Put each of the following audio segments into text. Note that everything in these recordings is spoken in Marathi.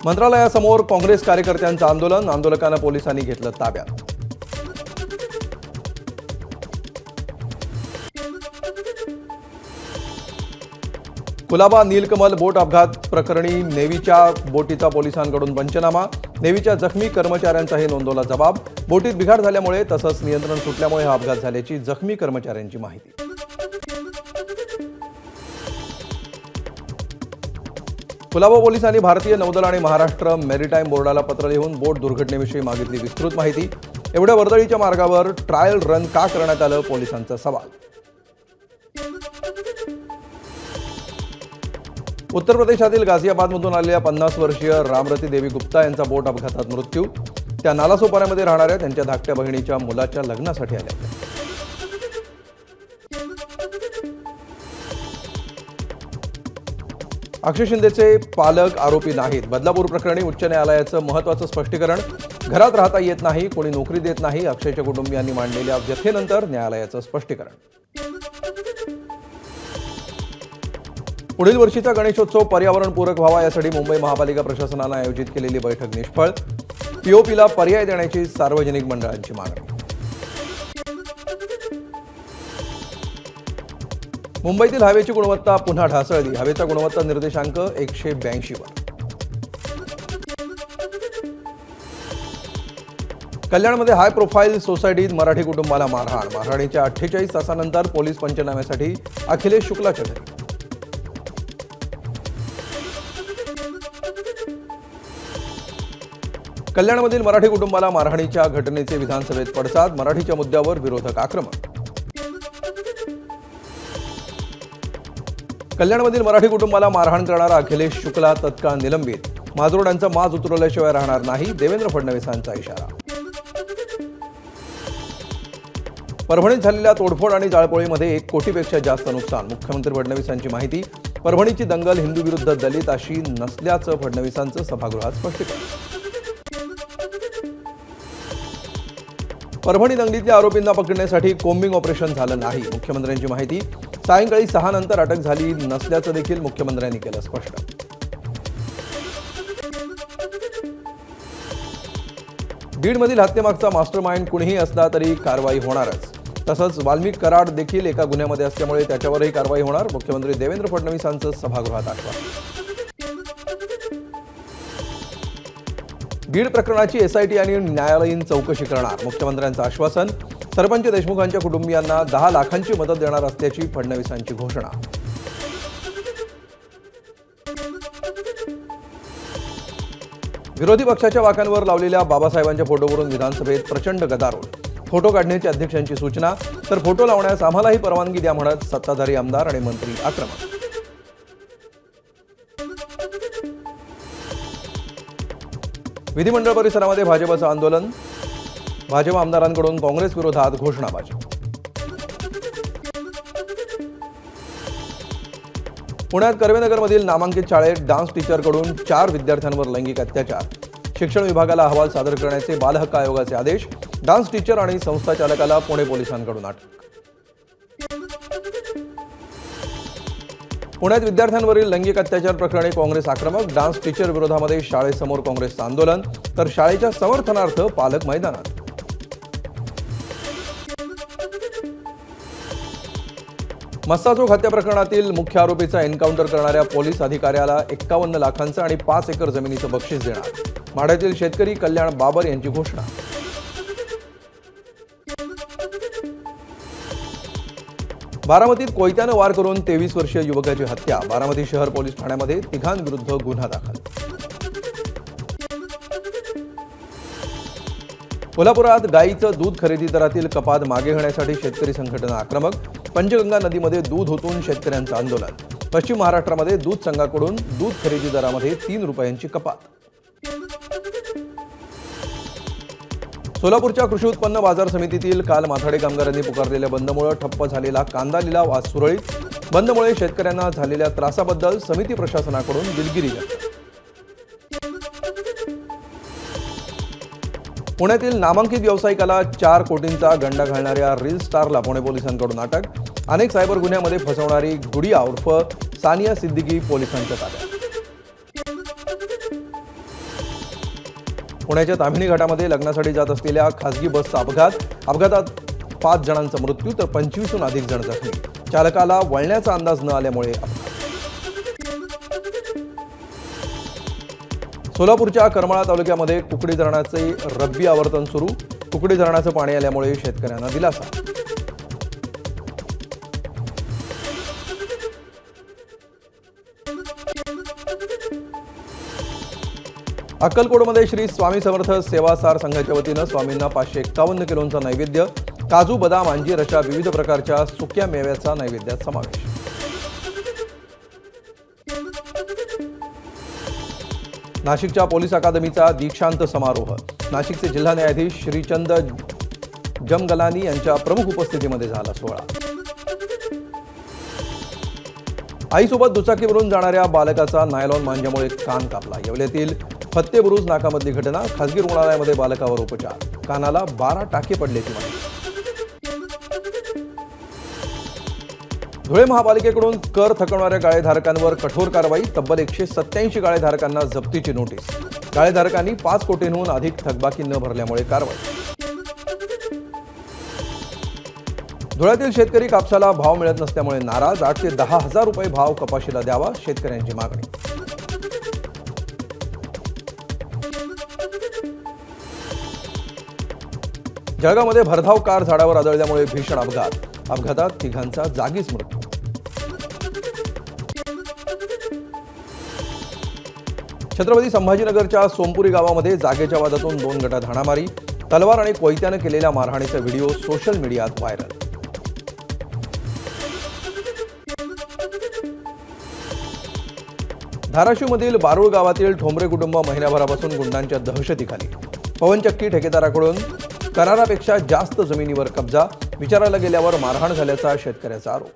मंत्रालयासमोर काँग्रेस कार्यकर्त्यांचं आंदोलन, आंदोलकांना पोलिसांनी घेतलं ताब्यात। कुलाबा नीलकमल बोट अपघात प्रकरणी नेव्हीच्या बोटीचा पोलिसांकडून पंचनामा, नेव्हीच्या जखमी कर्मचाऱ्यांचाही नोंदवला जबाब। बोटीत बिघाड झाल्यामुळे तसंच नियंत्रण सुटल्यामुळे हा अपघात झाल्याची जखमी कर्मचाऱ्यांची माहिती। कुलाबा पोलिसांनी भारतीय नौदल आणि महाराष्ट्र मेरीटाईम बोर्डाला पत्र लिहून बोट दुर्घटनेविषयी मागितली विस्तृत माहिती। एवढ्या वर्दळीच्या मार्गावर ट्रायल रन का करण्यात आलं, पोलिसांचा सवाल। उत्तर प्रदेशातील गाझियाबादमधून आलेल्या 50 वर्षीय रामरती देवी गुप्ता यांचा बोट अपघातात मृत्यू। त्या नालासोपाऱ्यामध्ये राहणाऱ्या त्यांच्या धाकट्या बहिणीच्या मुलाच्या लग्नासाठी आल्या। अक्षय शिंदेचे पालक आरोपी नाहीत, बदलापूर प्रकरणी उच्च न्यायालयाचं महत्त्वाचं स्पष्टीकरण। घरात राहता येत नाही, कोणी नोकरी देत नाही, अक्षयच्या कुटुंबियांनी मांडलेल्या व्यथेनंतर न्यायालयाचं स्पष्टीकरण। पुढील वर्षीचा गणेशोत्सव पर्यावरणपूरक व्हावा यासाठी मुंबई महापालिका प्रशासनानं आयोजित केलेली बैठक निष्फळ, पीओपीला पर्याय देण्याची सार्वजनिक मंडळांची मागणी। मुंबईतील हवेची गुणवत्ता पुन्हा ढासळली, हवेचा गुणवत्ता निर्देशांक 182 वर। कल्याणमध्ये हाय प्रोफाईल सोसायटीत मराठी कुटुंबाला मारहाण, मारहाणीच्या 48 तासानंतर पोलीस पंचनाम्यासाठी अखिलेश शुक्लाच्या घरी। कल्याणमधील मराठी कुटुंबाला मारहाणीच्या घटनेचे विधानसभेत पडसाद, मराठीच्या मुद्द्यावर विरोधक आक्रमक। कल्याणमधील मराठी कुटुंबाला मारहाण करणारा अखिलेश शुक्ला तत्काळ निलंबित, माजोरड्यांचा माज उतरवल्याशिवाय राहणार नाही, देवेंद्र फडणवीसांचा इशारा। परभणीत झालेल्या तोडफोड आणि जाळपोळीमध्ये 1 कोटीपेक्षा जास्त नुकसान, मुख्यमंत्री फडणवीसांची माहिती। परभणीची दंगल हिंदू विरुद्ध दलित अशी नसल्याचं फडणवीसांचं सभागृहात स्पष्टीकरण। परभणी दंगलीतल्या आरोपींना पकडण्यासाठी कोम्बिंग ऑपरेशन झालं नाही, मुख्यमंत्र्यांची माहिती। सायंकाळी 6 नंतर अटक झाली नसल्याचं देखील मुख्यमंत्र्यांनी केलं स्पष्ट। बीडमधील हत्येमागचा मास्टरमाइंड कुणीही असला तरी कारवाई होणारच, तसंच वाल्मिक कराड देखील एका गुन्ह्यामध्ये असल्यामुळे त्याच्यावरही कारवाई होणार, मुख्यमंत्री देवेंद्र फडणवीसांचं सभागृहात आश्वासन। बीड प्रकरणाची एसआयटी आणि न्यायालयीन चौकशी करणार, मुख्यमंत्र्यांचं आश्वासन। सरपंच देशमुखांच्या कुटुंबियांना 10 लाखांची मदत देणार असल्याची फडणवीसांची घोषणा। विरोधी पक्षाच्या वाकांवर लावलेल्या बाबासाहेबांच्या फोटोवरून विधानसभेत प्रचंड गदारोळ, फोटो काढण्याची अध्यक्षांची सूचना, तर फोटो लावण्यास आम्हालाही परवानगी द्या म्हणत सत्ताधारी आमदार आणि मंत्री आक्रमक। विधिमंडळ परिसरामध्ये भाजपचं आंदोलन, भाजप आमदारांकडून काँग्रेस विरोधात घोषणाबाजी। पुण्यात कर्वेनगरमधील नामांकित शाळेत डान्स टीचरकडून 4 विद्यार्थ्यांवर लैंगिक अत्याचार, शिक्षण विभागाला अहवाल सादर करण्याचे बालहक्क आयोगाचे आदेश, डान्स टीचर आणि संस्था चालकाला पुणे पोलिसांकडून अटक। पुण्यात विद्यार्थ्यांवरील लैंगिक अत्याचार प्रकरणी काँग्रेस आक्रमक, डान्स टीचर विरोधामध्ये शाळेसमोर काँग्रेसचं आंदोलन, तर शाळेच्या समर्थनार्थ पालक मैदानात। मस्साचोक हत्या प्रकरणातील मुख्य आरोपीचा एन्काउंटर करणाऱ्या पोलीस अधिकाऱ्याला 51 लाखांचं आणि 5 एकर जमिनीचं बक्षीस देणार, माढ्यातील शेतकरी कल्याण बाबर यांची घोषणा। बारामतीत कोयत्यानं वार करून 23 वर्षीय युवकाची हत्या, बारामती शहर पोलीस ठाण्यामध्ये तिघांविरुद्ध गुन्हा दाखल। कोल्हापुरात गायीचं दूध खरेदी दरातील कपात मागे घेण्यासाठी शेतकरी संघटना आक्रमक, पंचगंगा नदीमध्ये दूध ओतून शेतकऱ्यांचं आंदोलन। पश्चिम महाराष्ट्रामध्ये दूध संघाकडून दूध खरेदी दरामध्ये 3 रुपयांची कपात। सोलापूरच्या कृषी उत्पन्न बाजार समितीतील काल माथाडी कामगारांनी पुकारलेल्या बंदमुळे ठप्प झालेला कांदा लिलाव आज सुरळीत, बंदमुळे शेतकऱ्यांना झालेल्या त्रासाबद्दल समिती प्रशासनाकडून दिलगिरी व्यक्त। पुण्यातील नामांकित व्यावसायिकाला 4 कोटींचा गंडा घालणाऱ्या रील स्टारला पुणे पोलिसांकडून अटक, अनेक सायबर गुन्ह्यामध्ये फसवणारी गुडिया उर्फ सानिया सिद्दीकी पोलिसांच्या ताब्यात। पुण्याच्या ताम्हिणी घाटामध्ये लग्नासाठी जात असलेल्या खासगी बसचा अपघातात 5 जणांचा मृत्यू तर 25हून अधिक जण जखमी. चालकाला वळण्याचा अंदाज न आल्यामुळे सोलापूरच्या करमाळा तालुक्यामध्ये कुकडी धरणाचे रब्बी आवर्तन सुरू. कुकडी धरणाचं पाणी आल्यामुळे शेतकऱ्यांना दिलासा. अक्कलकोटमध्ये श्री स्वामी समर्थ सेवा सार संघाच्या वतीनं स्वामींना 551 किलोंचा नैवेद्य, काजू, बदाम, अंजीर अशा विविध प्रकारच्या सुक्या मेव्याचा नैवेद्यात समावेश. नाशिकच्या पोलीस अकादमीचा दीक्षांत समारोह. नाशिकचे जिल्हा न्यायाधीश श्रीचंद जमगलानी यांच्या प्रमुख उपस्थितीमध्ये झाला सोहळा. आईसोबत दुचाकीवरून जाणाऱ्या बालकाचा नायलॉन मांज्यामुळे कान कापला. येवल्यातील फत्तेबुरुज नाकामधली घटना. खासगी रुग्णालयामध्ये बालकावर उपचार. कानाला 12 टाके पडल्याची माहिती. धुळे महापालिकेकडून कर थकवणाऱ्या गाळेधारकांवर कठोर कारवाई. तब्बल 187 गाळेधारकांना जप्तीची नोटीस. गाळेधारकांनी 5 कोटींहून अधिक थकबाकी न भरल्यामुळे कारवाई. धुळ्यातील शेतकरी कापसाला भाव मिळत नसल्यामुळे नाराज. 8 ते 10 हजार रुपये भाव कपाशीला द्यावा, शेतकऱ्यांची मागणी. जळगावमध्ये भरधाव कार झाडावर आदळल्यामुळे भीषण अपघात. अपघातात 3घांचा जागीच मृत्यू. छत्रपती संभाजीनगरच्या सोमपुरी गावामध्ये जागेच्या वादातून 2 गटात हाणामारी. तलवार आणि कोयत्यानं केलेल्या मारहाणीचा व्हिडिओ सोशल मीडियात व्हायरल. धाराशिवमधील बारूळ गावातील ठोंबरे कुटुंब महिन्याभरापासून गुंडांच्या दहशतीखाली. पवनचक्की ठेकेदाराकडून करारापेक्षा जास्त जमिनीवर कब्जा. विचारायला गेल्यावर मारहाण झाल्याचा शेतकऱ्याचा आरोप.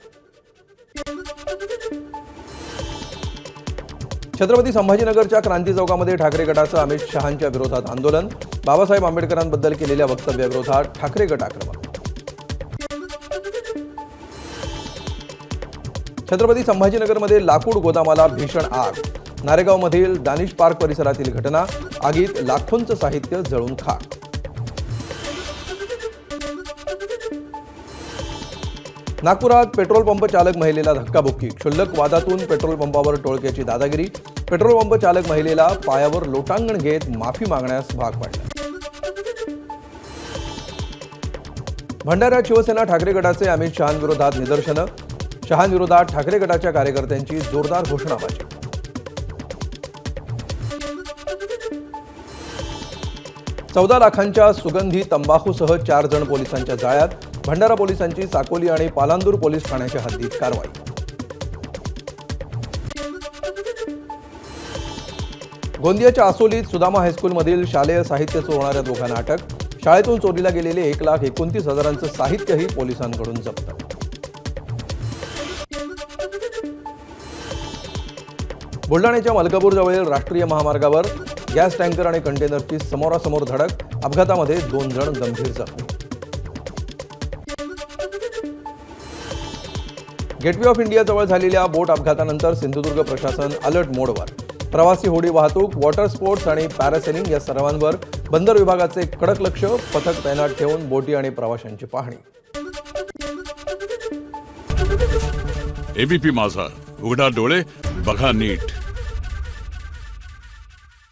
छत्रपती संभाजीनगरच्या क्रांती चौकामध्ये ठाकरे गटाचं अमित शहांच्या विरोधात आंदोलन. बाबासाहेब आंबेडकरांबद्दल केलेल्या वक्तव्याविरोधात ठाकरे गट आक्रमक. छत्रपती संभाजीनगरमध्ये लाकूड गोदामाला भीषण आग. नारेगावमधील दानिश पार्क परिसरातील घटना. आगीत लाखोंचं साहित्य जळून खाक. नागपुरात पेट्रोल पंप चालक महिलेला धक्काबुक्की. क्षुल्लक वादातून पेट्रोल पंपावर टोळक्याची दादागिरी. पेट्रोल पंप चालक महिलेला पायावर लोटांगण घेत माफी मागण्यास भाग पाडलं. भंडाऱ्यात शिवसेना ठाकरे गटाचे अमित शहांविरोधात निदर्शनं. शहांविरोधात ठाकरे गटाच्या कार्यकर्त्यांची जोरदार घोषणाबाजी. $14 लाखांच्या सुगंधी तंबाखूसह 4 जण पोलिसांच्या जाळ्यात. भंडारा पोलिसांची साकोली आणि पालांदूर पोलीस ठाण्याच्या हद्दीत कारवाई. गोंदियाच्या आसोलीत सुदामा हायस्कूलमधील शालेय साहित्य चोरणाऱ्या दोघांना अटक. शाळेतून चोरीला गेलेले 1,29,000चं साहित्यही पोलिसांकडून जप्त. बुलढाण्याच्या मलकापूरजवळील राष्ट्रीय महामार्गावर गॅस टँकर आणि कंटेनरची समोरासमोर धडक. अपघातामध्ये 2 जण गंभीर जखमी. गेटवे ऑफ इंडियाजवळ झालेल्या बोट अपघातानंतर सिंधुदुर्ग प्रशासन अलर्ट मोडवर. प्रवासी होडी वाहतूक, वॉटर स्पोर्ट्स आणि पॅरासेलिंग या सर्वांवर बंदर विभागाचे कडक लक्ष. पथक तैनात ठेवून बोटी आणि प्रवाशांची पाहणी. एबीपी माझा, उघडा डोळे बघा नीट.